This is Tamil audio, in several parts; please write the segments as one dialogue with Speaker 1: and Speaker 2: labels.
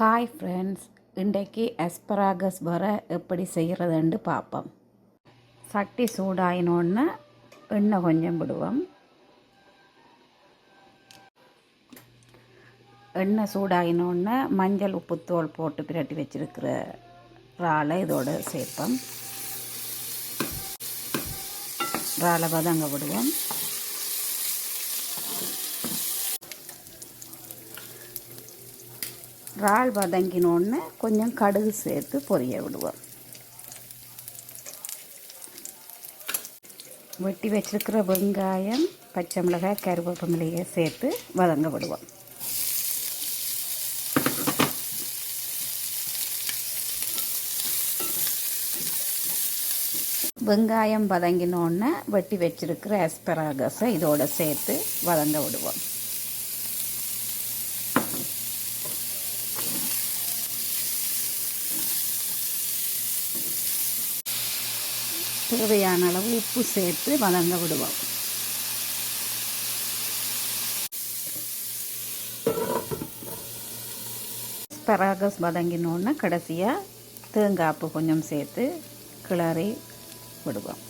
Speaker 1: ஹாய் ஃப்ரெண்ட்ஸ், இன்றைக்கு அஸ்பராகஸ் வர எப்படி செய்கிறதுன்னு பார்ப்போம். சட்டி சூடாயினோன்னு எண்ணெய் கொஞ்சம் விடுவோம். எண்ணெய் சூடாயினோன்னு மஞ்சள் உப்புத்தோல் போட்டு பிரட்டி வச்சுருக்கிற இறாலை இதோடு சேர்ப்போம். இறாலை வதங்க விடுவோம். இறால் வதங்கினோன்னு கொஞ்சம் கடுகு சேர்த்து பொரிய விடுவோம். வெட்டி வச்சிருக்கிற வெங்காயம், பச்சை மிளகாய், கருவேப்பிலையை சேர்த்து வதங்க விடுவோம். வெங்காயம் வதங்கினோன்னு வெட்டி வச்சிருக்கிற அஸ்பராகஸை இதோடு சேர்த்து வதங்க விடுவோம். தேவையான அளவு உப்பு சேர்த்து வதங்க விடுவோம். அஸ்பராகஸ் வதங்கினோன்னு கடைசியாக தேங்காய்ப்பு கொஞ்சம் சேர்த்து கிளறி விடுவோம்.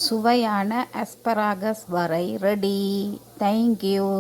Speaker 1: சுவையான அஸ்பராகஸ் வரை ரெடி. தேங்க்யூ.